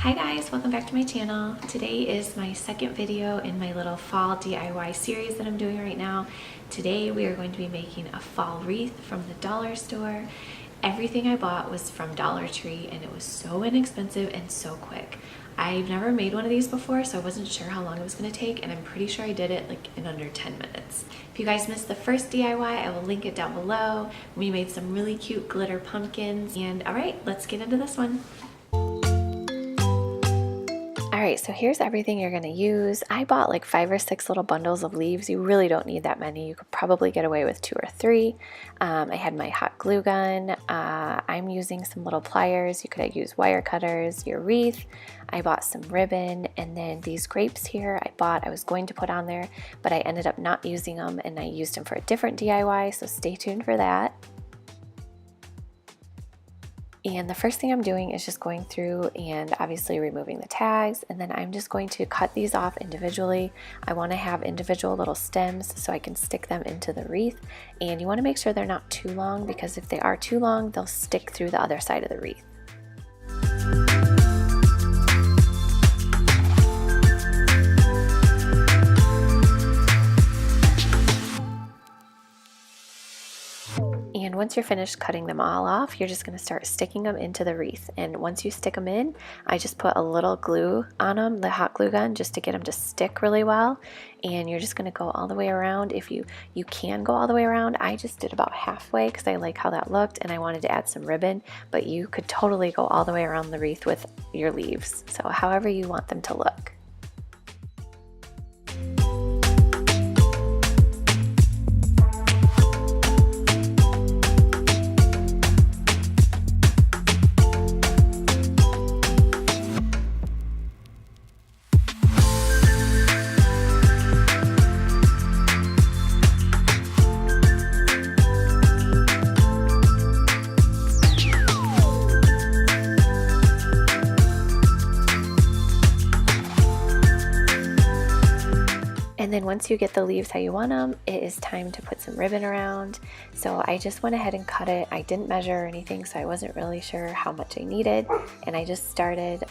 Hi guys, welcome back to my channel. Today is my second video in my little fall DIY series that I'm doing right now. Today we are going to be making a fall wreath from the dollar store. Everything I bought was from Dollar Tree and it was so inexpensive and so quick. I've never made one of these before, so I wasn't sure how long it was going to take, and I'm pretty sure I did it like in under 10 minutes. If you guys missed the first DIY, I will link it down below. We made some really cute glitter pumpkins, and all right, let's get into this one. Alright, so here's everything you're going to use. I bought like 5 or 6 little bundles of leaves. You really don't need that many. You could probably get away with 2 or 3. I had my hot glue gun. I'm using some little pliers. You could use wire cutters, your wreath. I bought some ribbon, and then these grapes here I was going to put on there, but I ended up not using them, and I used them for a different DIY, so stay tuned for that. And the first thing I'm doing is just going through and obviously removing the tags, and then I'm just going to cut these off individually. I want to have individual little stems so I can stick them into the wreath, and you want to make sure they're not too long, because if they are too long, they'll stick through the other side of the wreath. And once you're finished cutting them all off, you're just going to start sticking them into the wreath. And once you stick them in, I just put a little glue on them, the hot glue gun, just to get them to stick really well. And you're just going to go all the way around. If you can go all the way around, I just did about halfway because I like how that looked and I wanted to add some ribbon, but you could totally go all the way around the wreath with your leaves. So however you want them to look. And then once you get the leaves how you want them, it is time to put some ribbon around. So I just went ahead and cut it. I didn't measure or anything, so I wasn't really sure how much I needed. And I just started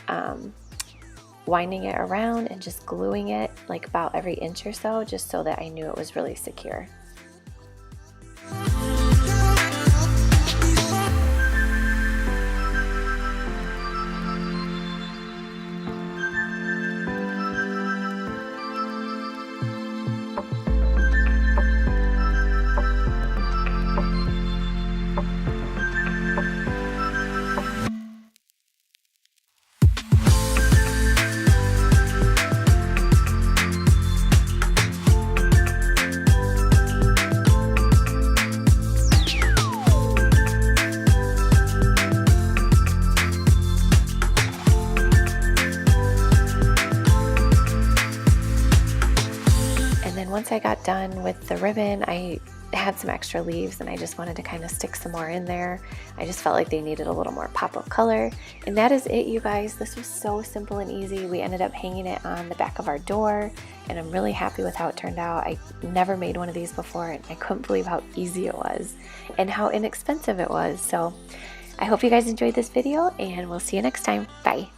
winding it around and just gluing it like about every inch or so, just so that I knew it was really secure. Once I got done with the ribbon, I had some extra leaves and I just wanted to kind of stick some more in there. I just felt like they needed a little more pop of color. And that is it, you guys. This was so simple and easy. We ended up hanging it on the back of our door, and I'm really happy with how it turned out. I never made one of these before, and I couldn't believe how easy it was and how inexpensive it was. So I hope you guys enjoyed this video, and we'll see you next time. Bye.